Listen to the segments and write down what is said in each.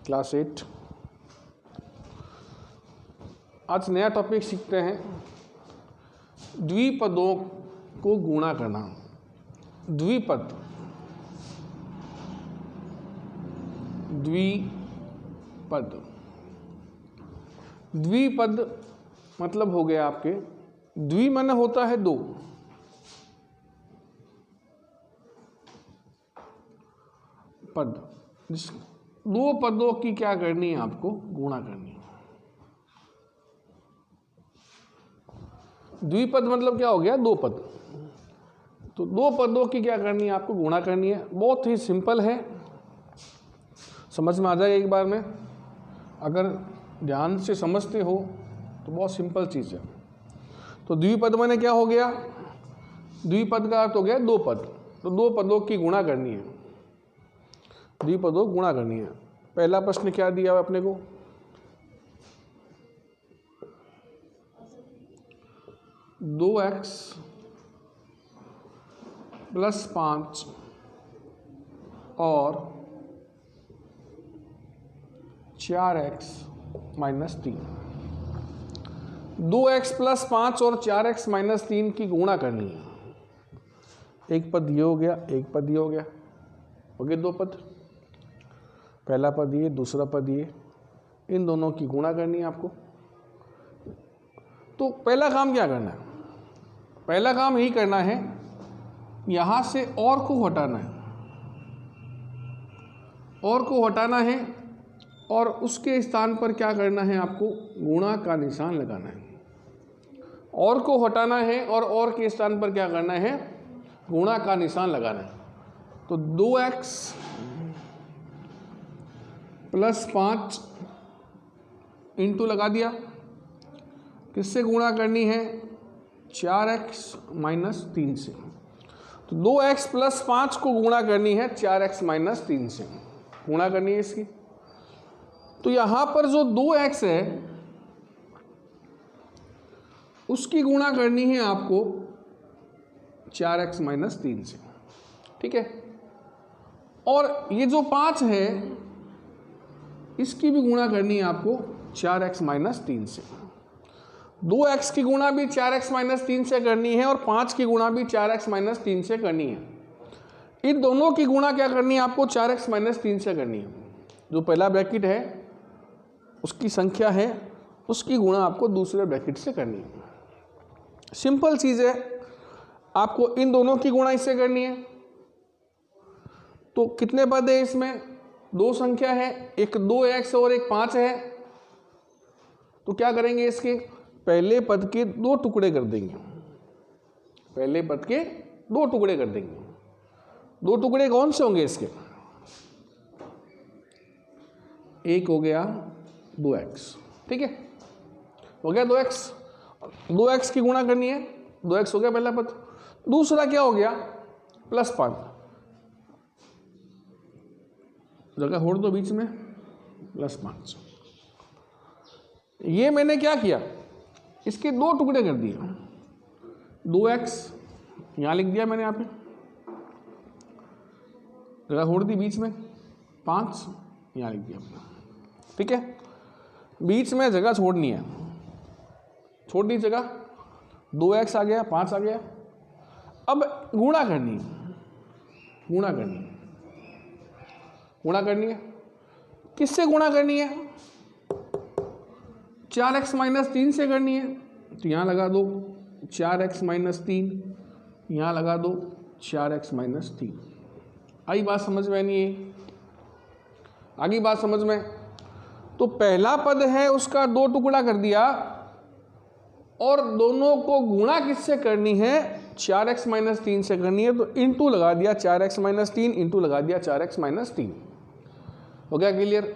Class 8। आज नया topic सीखते हैं, द्विपदों को गुणा करना। द्विपद, द्विपद, द्विपद मतलब हो गया आपके, द्वि माने होता है दो, पद, दो पदों की क्या करनी है आपको, गुणा करनी है। द्विपद मतलब क्या हो गया, दो पद। तो दो पदों की क्या करनी है आपको, गुणा करनी है। बहुत ही सिंपल है, समझ में आ जाएगा एक बार में। अगर ध्यान से समझते हो तो बहुत सिंपल चीज़ है। तो द्विपद माने क्या हो गया, द्विपद का अर्थ हो गया दो पद। तो दो पदों की गुणा करनी है, द्विपदों को गुणा करनी है। पहला प्रश्न क्या दिया है अपने को, 2x + 5 और 4x - 3। 2x + 5 और 4x - 3 की गुणा करनी है। एक पद ये हो गया, एक पद ये हो गया, हो गए दो पद। पहला पद ये, दूसरा पद ये, इन दोनों की गुणा करनी है आपको। तो पहला काम क्या करना है, पहला काम यही करना है, यहां से और को हटाना है, और को हटाना है, और उसके स्थान पर क्या करना है आपको, गुणा का निशान लगाना है। और को हटाना है और के स्थान पर क्या करना है, गुणा का निशान लगाना है। तो 2x + 5 इंटू लगा दिया, किससे गुणा करनी है, 4x - 3 से। तो 2x + 5 को गुणा करनी है 4x - 3 से, गुणा करनी है इसकी। तो यहां पर जो 2x है उसकी गुणा करनी है आपको 4x - 3 से, ठीक है। और ये जो 5 है इसकी भी गुणा करनी है आपको 4x - 3 से। 2x की गुणा भी 4x - 3 से करनी है और 5 की गुणा भी 4x - 3 से करनी है। इन दोनों की गुणा क्या करनी है आपको, 4x - 3 से करनी है। जो पहला ब्रैकेट है उसकी संख्या है, उसकी गुणा आपको दूसरे ब्रैकेट से करनी है। सिंपल चीज़ है, आपको इन दोनों की गुणा इससे करनी है। तो कितने पद है इसमें, दो संख्या है, एक 2x और एक 5 है। तो क्या करेंगे, इसके पहले पद के दो टुकड़े कर देंगे, पहले पद के दो टुकड़े कर देंगे। दो टुकड़े कौन से होंगे इसके, एक हो गया 2x, ठीक है, हो गया 2x। 2x की गुणा करनी है, 2x हो गया पहला पद। दूसरा क्या हो गया, +5, जगह छोड़ दो बीच में, +5। ये मैंने क्या किया, इसके दो टुकड़े कर दिए। 2x यहां लिख दिया मैंने, यहाँ पे जगह छोड़ दी बीच में, 5 यहां लिख दिया, ठीक है। बीच में जगह छोड़नी है, छोड़ दी जगह, 2x आ गया, 5 आ गया। अब गुणा करनी है, गुणा करनी है, गुणा करनी है। किससे गुणा करनी है, 4x - 3 से करनी है। तो यहां लगा दो 4x - 3, यहां लगा दो 4x - 3। आई बात समझ में नहीं, आगे बात समझ में। तो पहला पद है उसका दो टुकड़ा कर दिया, और दोनों को गुणा किससे करनी है, 4x - 3 से करनी है। तो इंटू लगा दिया 4x - 3, इंटू लगा दिया 4x - 3। हो गया क्लियर।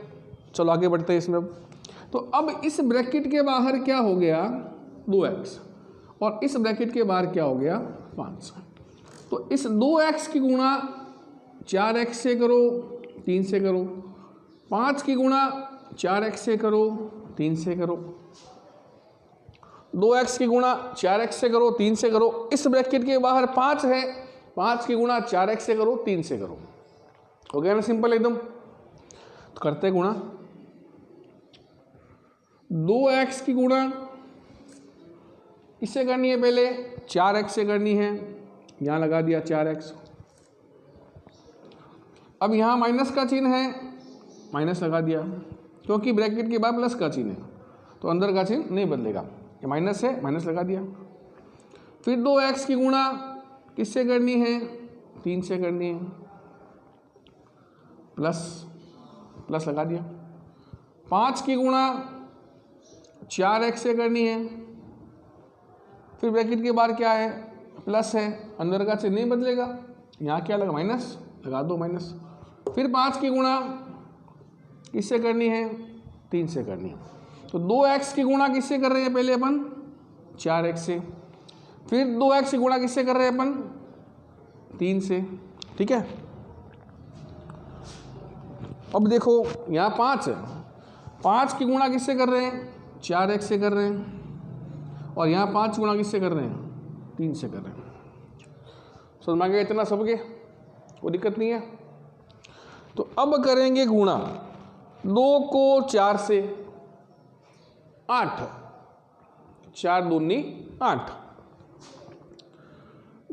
चलो आगे बढ़ते हैं इसमें। तो अब इस ब्रैकेट के बाहर क्या हो गया, 2x, और इस ब्रैकेट के बाहर क्या हो गया, 5। तो इस 2x की गुणा 4x से करो, 3 से करो। 5 की गुणा 4x से करो, 3 से करो। 2x की गुणा 4x से करो, 3 से करो। इस ब्रैकेट के बाहर 5 है, 5 की गुणा 4x से करो, 3 से करो। हो गया ना सिंपल एकदम। तो करते गुणा, 2x की गुणा इससे करनी है, पहले 4x से करनी है, यहाँ लगा दिया 4x। अब यहाँ माइनस का चिन्ह है, माइनस लगा दिया, क्योंकि ब्रैकेट के बाद प्लस का चिन्ह है तो अंदर का चिन्ह नहीं बदलेगा, ये माइनस है, माइनस लगा दिया। फिर 2x की गुणा किससे करनी है, 3 से करनी है, प्लस प्लस लगा दिया। 5 की गुणा 4x से करनी है, फिर ब्रैकेट के बाहर क्या है, प्लस है, अंदर का चिन्ह नहीं बदलेगा, यहाँ क्या लगा, माइनस लगा दो, माइनस। फिर 5 की गुणा किससे करनी है, 3 से करनी है, तो 2x की गुणा किससे कर रहे हैं, पहले अपन 4x से, फिर 2x की गुणा किससे कर रहे हैं अपन, 3 से, ठीक है। अब देखो यहाँ 5 है, 5 की गुणा किससे कर रहे हैं, 4x से कर रहे हैं, और यहाँ 5 गुणा किससे कर रहे हैं, 3 से कर रहे हैं। समझ में आ गया इतना सबके, कोई दिक्कत नहीं है। तो अब करेंगे गुणा 2 को 4 से, 8, 4 दूनी 8,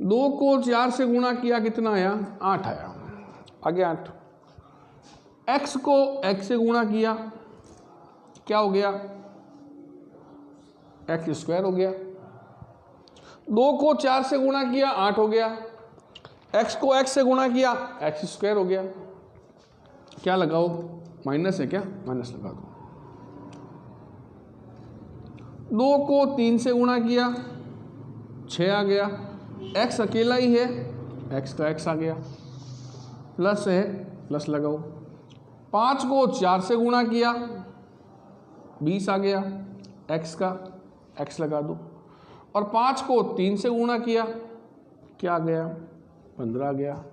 2 को 4 से गुणा किया, कितना आया, 8 आया, आगे 8। x को x से गुणा किया, क्या हो गया, x स्क्वायर हो गया। 2 को 4 से गुणा किया, 8 हो गया, x को x से गुणा किया, x स्क्वायर हो गया। क्या लगाओ, माइनस है क्या, माइनस लगा दो। 2 को 3 से गुणा किया, 6 आ गया, x अकेला ही है, x का x आ गया, प्लस है, प्लस लगाओ। 5 को 4 से गुणा किया, 20 आ गया, x का x लगा दो, और 5 को 3 से गुणा किया, क्या आ गया, 15 आ गया।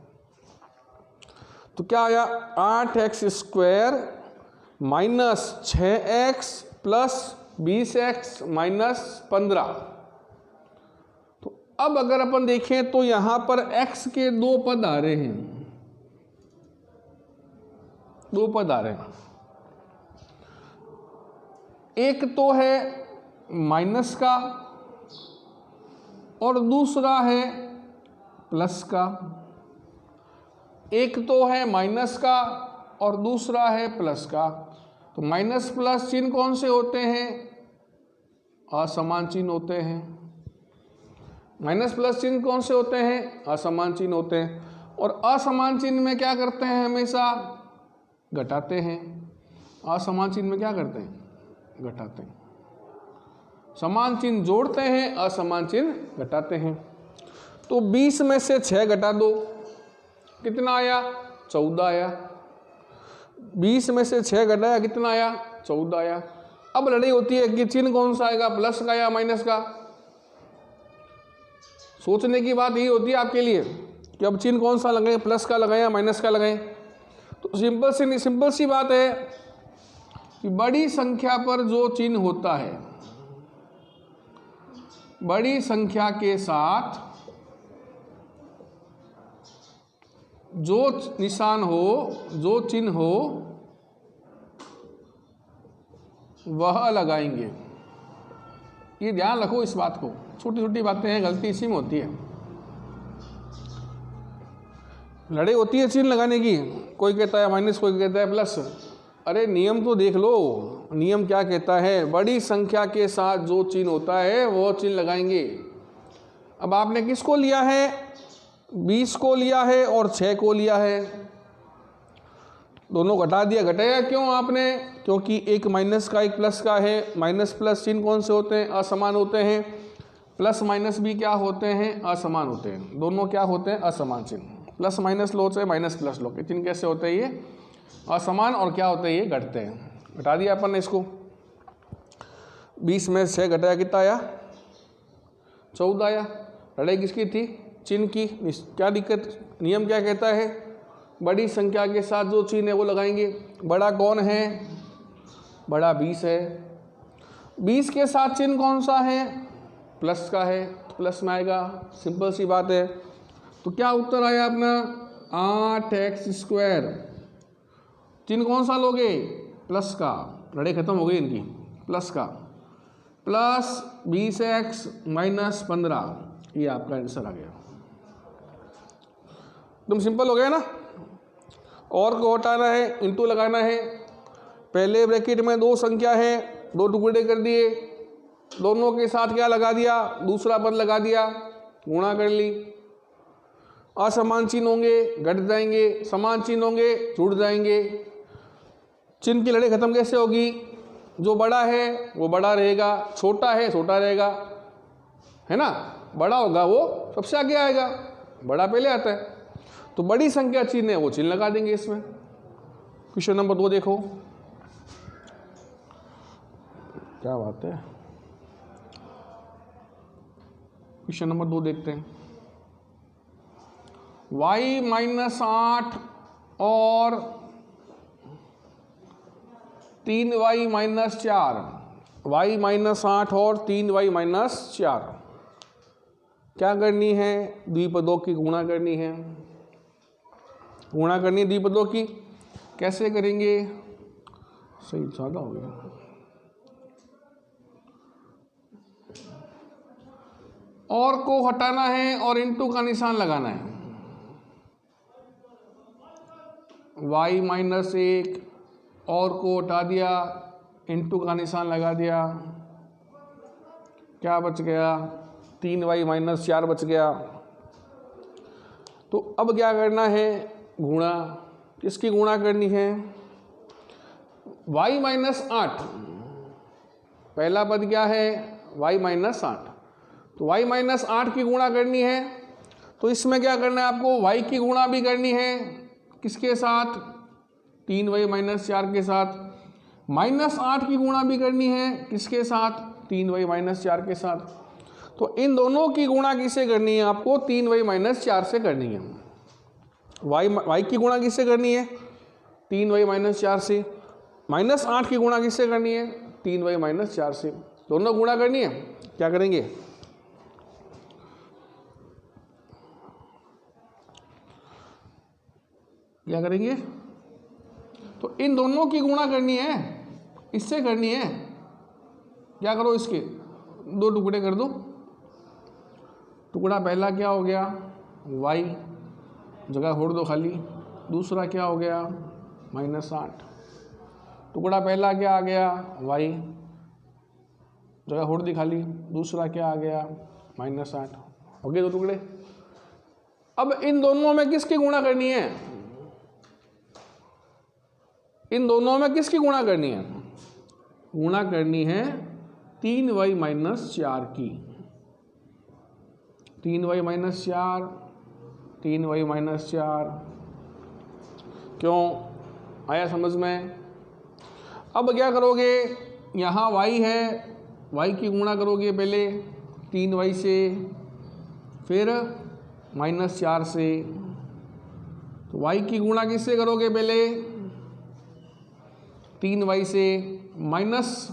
तो क्या आया, 8x square minus 6x plus 20x minus 15। तो अब अगर अपन देखें तो यहां पर x के 2 पद आ रहे हैं, 2 पद आ रहे हैं। एक तो है माइनस का और दूसरा है प्लस का। एक तो है माइनस का और दूसरा है प्लस का। तो माइनस प्लस चिन्ह कौन से होते हैं, असमान चिन्ह होते हैं। माइनस प्लस चिन्ह कौन से होते हैं, असमान चिन्ह होते हैं। और असमान चिन्ह में क्या करते हैं, हमेशा घटाते हैं। असमान चिन्ह में क्या करते हैं, घटाते हैं। समान चिन्ह जोड़ते हैं, असमान चिन्ह घटाते हैं। तो 20 में से 6 घटा दो, कितना आया, 14 आया। 20 में से 6 घटाया, कितना आया, 14 आया। अब लड़ाई होती है कि चिन्ह कौन सा आएगा, प्लस का या माइनस का। सोचने की बात यही होती है आपके लिए कि अब चिन्ह कौन सा लगाएं, प्लस का लगाएं या माइनस का लगाएं। तो सिंपल सी बात है कि बड़ी संख्या पर जो चिन्ह होता है, बड़ी संख्या के साथ जो निशान हो, जो चिन्ह हो, वह लगाएंगे। ये ध्यान रखो इस बात को, छोटी छोटी बातें हैं, गलती इसी में होती है। लड़ाई होती है चिन्ह लगाने की, कोई कहता है माइनस, कोई कहता है प्लस। अरे नियम तो देख लो, नियम क्या कहता है, बड़ी संख्या के साथ जो चिन्ह होता है वो चिन्ह लगाएंगे। अब आपने किसको लिया है, 20 को लिया है और 6 को लिया है, दोनों घटा दिया। घटाया क्यों आपने, क्योंकि एक माइनस का एक प्लस का है। माइनस प्लस चिन्ह कौन से होते हैं, असमान होते हैं। प्लस माइनस भी क्या होते हैं, असमान होते हैं। दोनों क्या होते हैं, असमान चिन्ह। प्लस माइनस लो चाहे माइनस प्लस लो, ये चिन्ह कैसे होते हैं, ये असमान, और क्या होते हैं, ये घटते हैं। घटा दिया अपन ने इसको। 20 में 6 घटाया, कितना आया, 14 आया। लड़ाई किसकी थी, चिन्ह की। क्या दिक्कत, नियम क्या कहता है, बड़ी संख्या के साथ जो चिन्ह है वो लगाएंगे। बड़ा कौन है, बड़ा 20 है। 20 के साथ चिन्ह कौन सा है, प्लस का है, तो प्लस में आएगा, सिंपल सी बात है। तो क्या उत्तर आया अपना, 8x स्क्वायर। चिन्ह कौन सा लोगे, प्लस का। लड़ाई खत्म हो गई इनकी, प्लस का, प्लस 20x माइनस 15, ये आपका आंसर आ गया। तुम सिंपल हो गया ना। और को हटाना है, इंटू लगाना है। पहले ब्रैकेट में दो संख्या है, दो टुकड़े कर दिए, दोनों के साथ क्या लगा दिया, दूसरा पद लगा दिया, गुणा कर ली। असमान चिन्ह होंगे घट जाएंगे, समान चिन्ह होंगे जुड़ जाएंगे। चिन्ह की लड़ाई खत्म कैसे होगी? जो बड़ा है वो बड़ा रहेगा, छोटा है छोटा रहेगा, है ना। बड़ा होगा वो सबसे आगे आएगा, बड़ा पहले आता है। तो बड़ी संख्या चिन्ह है वो चिन्ह लगा देंगे इसमें। क्वेश्चन नंबर 2 देखो, क्या बात है। क्वेश्चन नंबर 2 देखते हैं। y माइनस 8 और 3y माइनस 4, y माइनस 8 और 3y माइनस 4 क्या करनी है? द्विपदों की गुणा करनी है। गुणा करनी है द्विपदों की। कैसे करेंगे? सही ज़्यादा हो गया। और को हटाना है और इंटू का निशान लगाना है। y माइनस 1 और को हटा दिया, इंटू का निशान लगा दिया, क्या बच गया? 3y माइनस 4 बच गया। तो अब क्या करना है? गुणा। किसकी गुणा करनी है? y माइनस 8, पहला पद क्या है? y minus 8। तो y माइनस 8 की गुणा करनी है। तो इसमें क्या करना है आपको? y की गुणा भी करनी है। किसके साथ? 3y माइनस 4 के साथ। माइनस 8 की गुणा भी करनी है। किसके साथ? 3y माइनस 4 के साथ। तो इन दोनों की गुणा किससे करनी है आपको? 3y माइनस 4 से करनी है। y की गुणा किससे करनी है? 3y माइनस 4 से। माइनस 8 की गुणा किससे करनी है? 3y माइनस 4 से। दोनों गुणा करनी है। क्या करेंगे? क्या करेंगे? तो इन दोनों की गुणा करनी है, इससे करनी है। क्या करो? इसके दो टुकड़े कर दो। टुकड़ा पहला क्या हो गया? y, जगह छोड़ दो खाली। दूसरा क्या हो गया? माइनस 8। टुकड़ा पहला क्या आ गया? y, जगह छोड़ दी खाली। दूसरा क्या आ गया? माइनस 8। हो गए दो टुकड़े। अब इन दोनों में किसकी गुणा करनी है? इन दोनों में किसकी गुणा करनी है? गुणा करनी है 3y माइनस 4 की। 3y minus 4, 3y minus 4। क्यों? आया समझ में? अब क्या करोगे? यहाँ y है, y की गुणा करोगे पहले 3y से, फिर माइनस 4 से। तो y की गुणा किससे करोगे? पहले 3y से, माइनस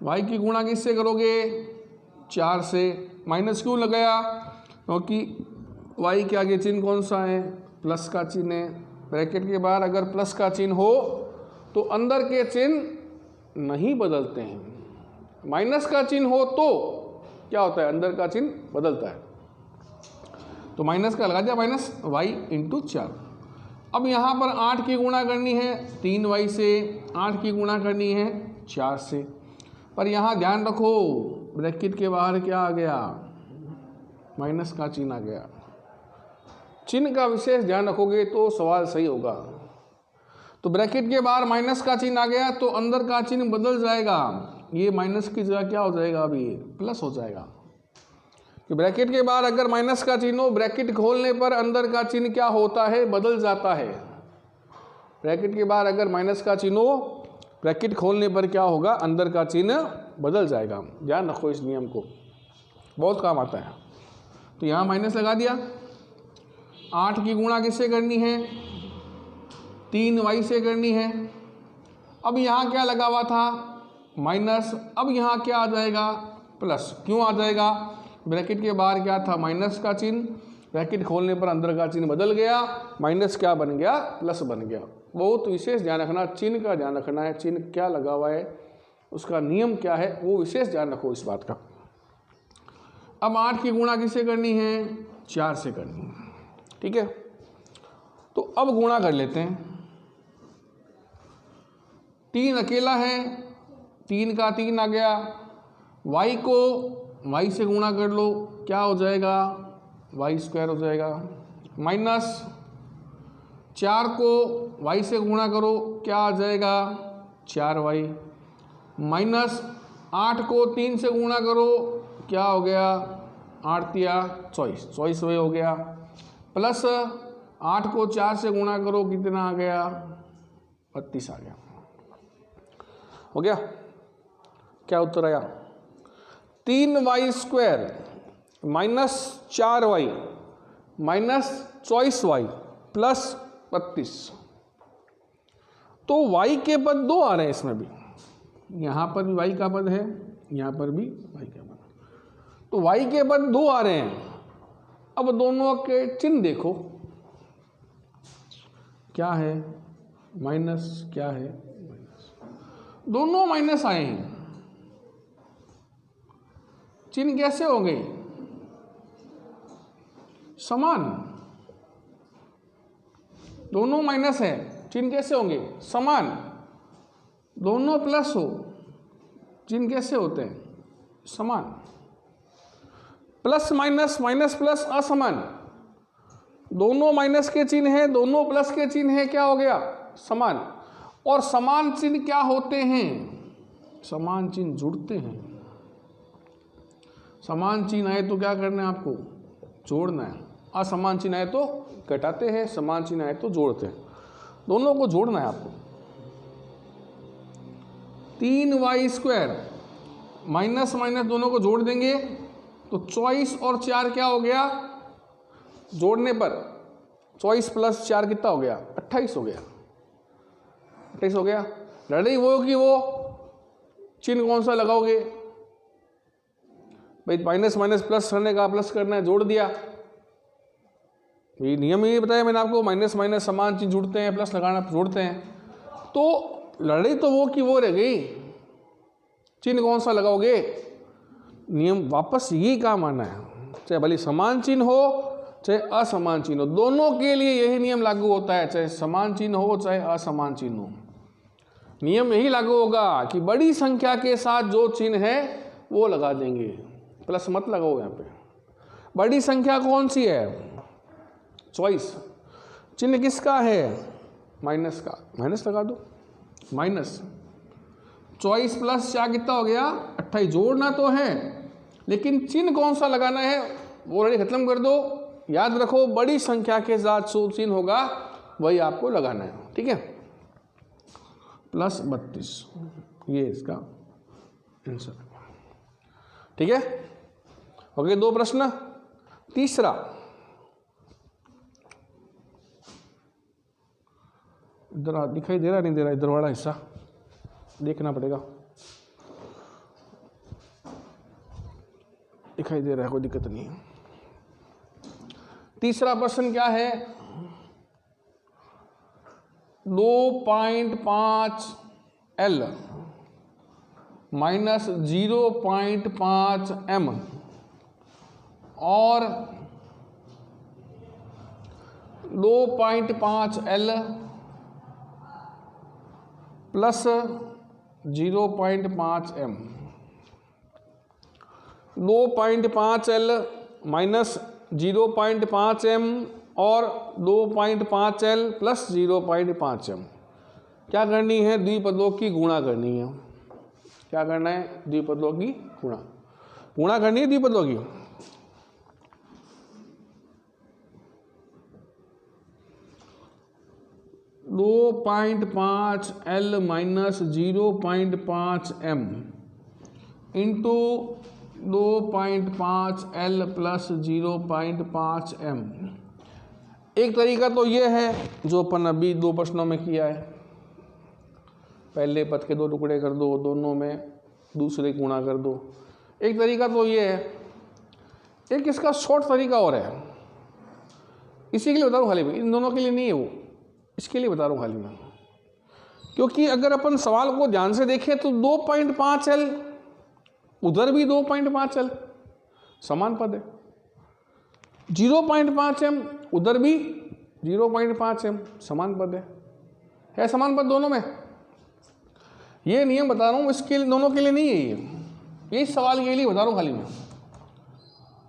y की गुणा किससे करोगे? 4 से। माइनस क्यों लगाया? क्योंकि y के आगे चिन्ह कौन सा है? प्लस का चिन्ह है। ब्रैकेट के बाहर अगर प्लस का चिन्ह हो तो अंदर के चिन्ह नहीं बदलते हैं। माइनस का चिन्ह हो तो क्या होता है? अंदर का चिन्ह बदलता है। तो माइनस का लगा दिया, माइनस y इंटू 4। अब यहाँ पर 8 की गुणा करनी है 3y से, 8 की गुणा करनी है 4 से। पर यहाँ ध्यान रखो, ब्रैकेट के बाहर क्या आ गया? माइनस का चिन्ह आ गया। चिन्ह का विशेष ध्यान रखोगे तो सवाल सही होगा। तो ब्रैकेट के बाहर माइनस का चिन्ह आ गया तो अंदर का चिन्ह बदल जाएगा। ये माइनस की जगह क्या हो जाएगा? अभी प्लस हो जाएगा। कि ब्रैकेट के बाहर अगर माइनस का चिन्ह हो, ब्रैकेट खोलने पर अंदर का चिन्ह क्या होता है? बदल जाता है। ब्रैकेट के बाहर अगर माइनस का चिन्ह हो, ब्रैकेट खोलने पर क्या होगा? अंदर का चिन्ह बदल जाएगा। ध्यान रखो इस नियम को, बहुत काम आता है। तो यहाँ माइनस लगा दिया। 8 की गुणा किससे करनी है? 3y से करनी है। अब यहाँ क्या लगा हुआ था? माइनस। अब यहाँ क्या आ जाएगा? प्लस। क्यों आ जाएगा? ब्रैकेट के बाहर क्या था? माइनस का चिन्ह। ब्रैकेट खोलने पर अंदर का चिन्ह बदल गया। माइनस क्या बन गया? प्लस बन गया। बहुत विशेष ध्यान रखना, चिन्ह का ध्यान रखना है। चिन्ह क्या लगा हुआ है उसका नियम क्या है वो विशेष ध्यान रखो इस बात का। अब 8 की गुणा किससे करनी है? 4 से करनी है, ठीक है। तो अब गुणा कर लेते हैं। 3 अकेला है, 3 का 3 आ गया। y को y से गुणा कर लो, क्या हो जाएगा? y² हो जाएगा। माइनस 4 को y से गुणा करो, क्या आ जाएगा? 4y। माइनस 8 को 3 से गुणा करो, क्या हो गया? 8 तिया 24, 24 हो गया। प्लस 8 को 4 से गुणा करो, कितना आ गया? 32 आ गया। हो गया? क्या उत्तर आया? 3y² minus 4y minus 24y plus 32। तो y के पद 2 आ रहे हैं इसमें भी, यहाँ पर भी y का पद है, यहाँ पर भी y का पद। तो y के पद 2 आ रहे हैं। अब दोनों के चिन्ह देखो, क्या है? माइनस, क्या है? माइनस। दोनों माइनस आए हैं, चिन्ह कैसे हो गए? समान। दोनों माइनस है, चिन्ह कैसे होंगे? समान। दोनों प्लस हो, चिन्ह कैसे होते हैं? समान। प्लस माइनस, माइनस प्लस असमान। दोनों माइनस के चिन्ह हैं, दोनों प्लस के चिन्ह हैं, क्या हो गया? समान। और समान चिन्ह क्या होते हैं? समान चिन्ह जुड़ते हैं। समान चिन्ह आए तो क्या करना है आपको? जोड़ना है। असमान चिन्ह आए तो घटाते हैं, समान चिन्ह आए तो जोड़ते हैं। दोनों को जोड़ना है आपको। 3y² माइनस माइनस दोनों को जोड़ देंगे तो 24 और 4 क्या हो गया? जोड़ने पर 24 प्लस 4 कितना हो गया? 28 हो गया। 28 हो गया। लड़ाई वो कि वो चिन्ह कौन सा लगाओगे? भाई माइनस माइनस प्लस करने का, प्लस करना है, जोड़ दिया। ये नियम ही बताया मैंने आपको, माइनस माइनस समान चिन्ह जुड़ते हैं, प्लस लगाना जोड़ते हैं। तो लड़ाई तो वो की वो रह गई, चिन्ह कौन सा लगाओगे? नियम वापस यही काम आना है, चाहे भले समान चिन्ह हो चाहे असमान चिन्ह हो, दोनों के लिए यही नियम लागू होता है, चाहे समान चिन्ह हो चाहे असमान चिन्ह हो। नियम यही लागू होगा कि बड़ी संख्या के साथ जो चिन्ह है वो लगा देंगे, प्लस मत लगाओ। यहाँ पे बड़ी संख्या कौन सी है? 24। चिन्ह किसका है? माइनस का, माइनस लगा दो। माइनस 24 प्लस 4 कितना हो गया? 28। जोड़ना तो है लेकिन चिन्ह कौन सा लगाना है वो ऑलरेडी खत्म कर दो। याद रखो बड़ी संख्या के साथ जो चिन्ह होगा वही आपको लगाना है, ठीक है। प्लस 32, ये इसका आंसर, ठीक है। हो गए 2 प्रश्न। तीसरा, इधर दिखाई दे रहा नहीं दे रहा? इधर वाला हिस्सा देखना पड़ेगा। दिखाई दे रहा है, कोई दिक्कत नहीं है। तीसरा प्रश्न क्या है? 2.5 L माइनस 0.5 M और 2.5 L plus 0.5 M। 2.5 L minus 0.5 M और 2.5 L प्लस 0.5 M। क्या करनी है? द्विपदों की गुणा करनी है। क्या करना है? द्विपदों की गुणा करनी है द्विपदों की। दो 2.5 L minus 0.5 M into 2.5 L plus 0.5 M। एक तरीका तो ये है जो अपन अभी 2 प्रश्नों में किया है, पहले पद के 2 टुकड़े कर दो, दोनों में दूसरे गुणा कर दो। एक तरीका तो ये है, एक इसका शॉर्ट तरीका और है, इसी के लिए बता रहा हूँ खाली मैं, इन दोनों के लिए नहीं है वो, इसके लिए बता रहा हूँ खाली मैं। क्योंकि अगर अपन सवाल को ध्यान से देखें तो 2.5L उधर भी 2.5L समान पद है, 0.5M उधर भी 0.5M समान पद है समान पद दोनों में। ये नियम बता रहा हूँ, इसके दोनों के लिए नहीं है, ये सवाल के लिए बता रहा हूँ खाली मैं।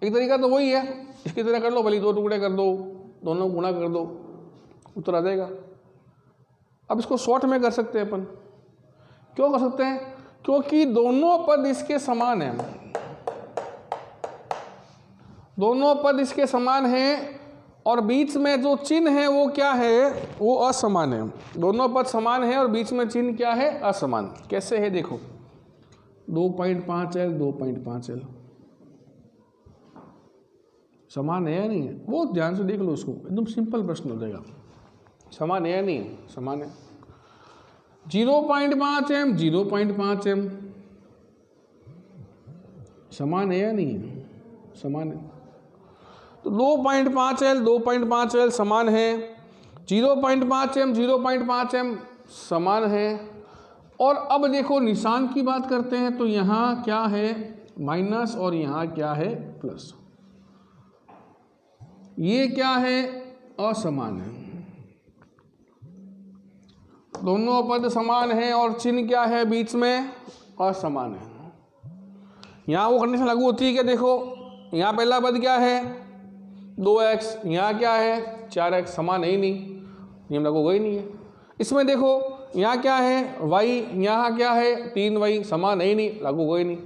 एक तरीका तो वही है, इसकी तरह कर लो, भले 2 टुकड़े कर दो, दोनों गुणा कर दो, उत्तर आ जाएगा। अब इसको शॉर्ट में कर सकते हैं अपन। क्यों कर सकते हैं? क्योंकि दोनों पद इसके समान हैं, दोनों पद इसके समान हैं और बीच में जो चिन्ह है वो क्या है, वो असमान है। दोनों पद समान है और बीच में चिन्ह क्या है, असमान। कैसे है देखो, 2.5L 2.5L समान है या नहीं है, वो ध्यान से देख लो उसको, एकदम सिंपल प्रश्न हो जाएगा। समान है या नहीं है, समान है। 0.5M 0.5M समान है या नहीं है, समान है। तो 2.5L 2.5L समान है, 0.5M 0.5M समान है। और अब देखो निशान की बात करते हैं तो यहाँ क्या है, माइनस, और यहाँ क्या है, प्लस। ये क्या है, असमान है। दोनों पद समान हैं और चिन्ह क्या है बीच में, असमान है। यहाँ वो कंडीशन लागू होती है क्या, देखो यहाँ पहला पद क्या है 2x, यहाँ क्या है 4x, समान है ही नहीं, नियम लागू हो ही नहीं है। इसमें देखो यहाँ क्या है y, यहाँ क्या है 3y, समान है ही नहीं, लागू हो ही नहीं।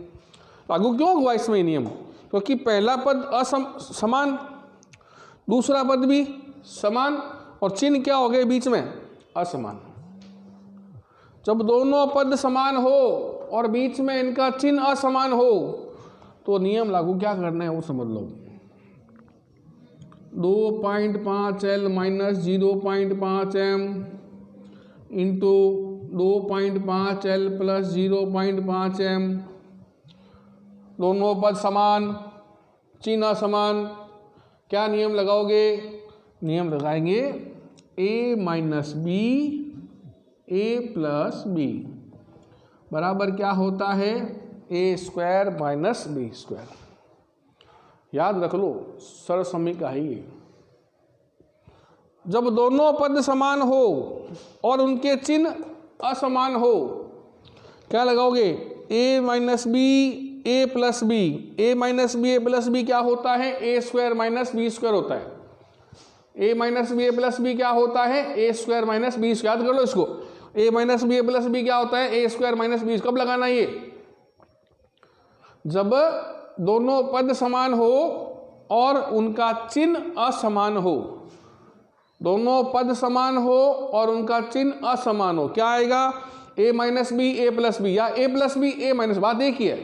लागू क्यों हुआ इसमें नियम, क्योंकि पहला पद समान, दूसरा पद भी समान, और चिन्ह क्या हो गए बीच में, असमान। जब दोनों पद समान हो और बीच में इनका चिन्ह असमान हो तो नियम लागू क्या करना है वो समझ लो। 2.5L minus 0.5M into 2.5L plus 0.5M, दोनों पद समान, चिन्ह असमान, क्या नियम लगाओगे, नियम लगाएंगे a minus B a plus B बराबर क्या होता है, a² माइनस b²। याद रख लो, सरल समीकरण है ये। जब दोनों पद समान हो और उनके चिन्ह असमान हो, क्या लगाओगे, a minus B a plus B, a minus B a plus B क्या होता है, a² माइनस b² होता है। a minus B a plus B क्या होता है, a² माइनस b²। याद कर लो इसको, a minus B a plus B क्या होता है, a² माइनस b। कब लगाना ये, जब दोनों पद समान हो और उनका चिन्ह असमान हो। दोनों पद समान हो और उनका चिन्ह असमान हो, क्या आएगा, a minus B a plus B, या a plus B a minus, बात एक ही है।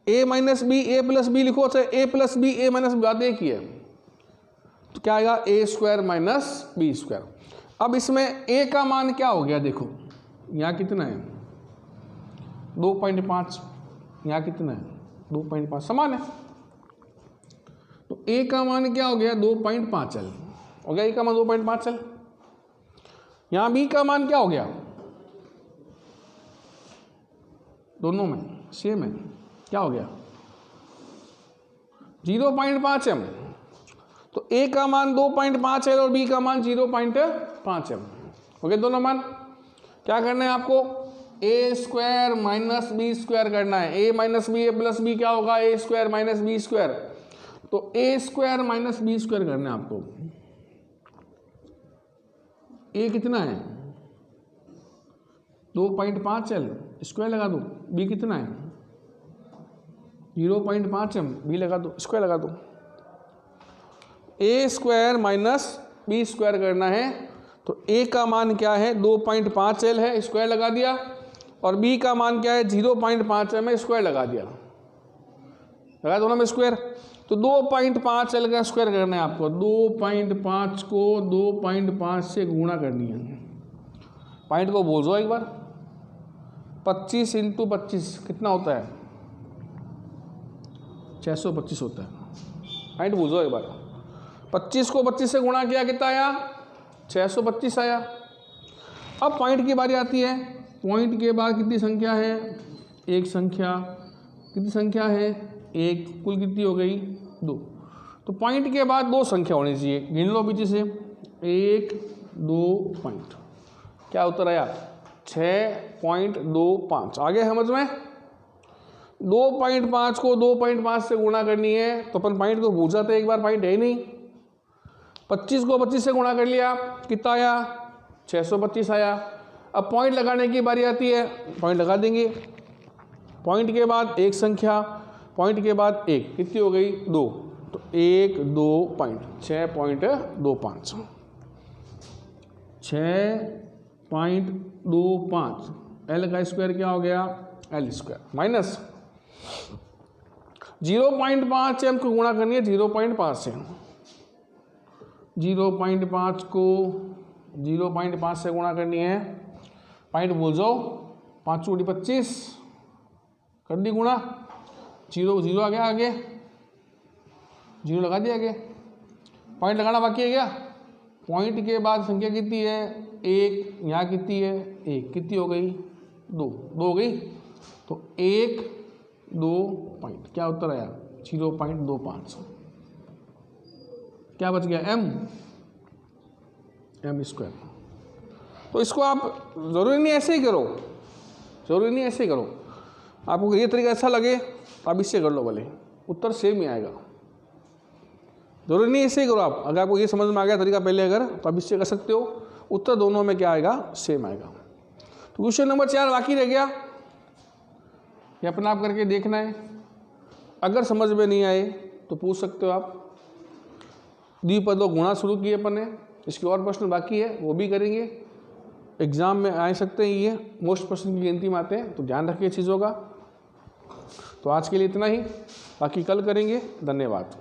a minus B a plus B लिखो, चाहे a plus B a minus, बात एक ही है। तो क्या आएगा, a² माइनस b²। अब इसमें a का मान क्या हो गया, देखो यहाँ कितना है 2.5, यहाँ कितना है 2.5, समान है। तो a का मान क्या हो गया 2.5L हो गया, a का मान 2.5L। यहाँ b का मान क्या हो गया, दोनों में सेम है, क्या हो गया 0.5M। तो a का मान 2.5L और b का मान 0.5M हो गए दोनों मान। क्या करना है आपको, a² माइनस b² करना है। a minus B a plus B क्या होगा, a² माइनस b²। तो a² माइनस b² करना है आपको। a कितना है 2.5L, स्क्वायर लगा दो। b कितना है 0.5M, b लगा दो, स्क्वायर लगा दो। a² माइनस b² करना है, तो a का मान क्या है 2.5L है, स्क्वायर लगा दिया, और b का मान क्या है 0.5M है, स्क्वायर लगा दिया, लगा दोनों में स्क्वायर। तो 2.5L का स्क्वायर करना है आपको। 2.5 को 2.5 से गुणा करनी है। पॉइंट को बोल दो एक बार, 25 इंटू 25 कितना होता है 625 होता है। पॉइंट बोल दो एक बार, 25 को 25 से गुणा किया कितना आया 625 आया। अब पॉइंट की बारी आती है। पॉइंट के बाद कितनी संख्या है? एक संख्या। कितनी संख्या है? एक। कुल कितनी हो गई? 2। तो पॉइंट के बाद 2 संख्या होनी चाहिए। गिन लो पीछे से, 1 2 पॉइंट। क्या उत्तर आया? 6.25। आगे समझ में? 2.5 को 2.5 से गुणा करनी है तो अपन पॉइंट को भूल जाते एक बार, पॉइंट है ही नहीं। 25 को 25 से गुणा कर लिया, कितना आया? 625 आया। अब पॉइंट लगाने की बारी आती है, पॉइंट लगा देंगे। पॉइंट के बाद एक संख्या, पॉइंट के बाद एक, कितनी हो गई? 2। तो 1 2 पॉइंट, 6.25। 6.25। एल का स्क्वायर क्या हो गया? एल स्क्वायर माइनस 0.5 से हमको गुणा करनी है 0.5 से। 0.5 को 0.5 से गुणा करनी है, पॉइंट भूल जाओ। 5 × 25 कर दी गुणा, 0 0 आ गया, आगे 0 लगा दिया आगे। पॉइंट लगाना बाकी है क्या? पॉइंट के बाद संख्या कितनी है? 1। यहाँ कितनी है? 1। कितनी हो गई? 2 हो गई। तो 1 2 पॉइंट। क्या उत्तर आया? 0.25। क्या बच गया? M square. तो इसको आप ज़रूरी नहीं ऐसे ही करो, ज़रूरी नहीं ऐसे ही करो। आपको ये तरीका अच्छा लगे तो आप इससे कर लो, भले उत्तर सेम ही आएगा। ज़रूरी नहीं ऐसे ही करो आप। अगर आपको ये समझ में आ गया तरीका पहले अगर, तो आप इससे कर सकते हो। उत्तर दोनों में क्या आएगा? सेम आएगा। तो क्वेश्चन नंबर 4 बाकी रह गया, ये अपना आप करके देखना है। अगर समझ में नहीं आए तो पूछ सकते हो आप। द्विपदों गुणा शुरू किए अपन ने, इसके और प्रश्न बाकी है, वो भी करेंगे। एग्जाम में आ सकते हैं, ये मोस्ट प्रश्न की गिनती में आते हैं, तो ध्यान रखिए चीज़ों का। तो आज के लिए इतना ही, बाकी कल करेंगे। धन्यवाद।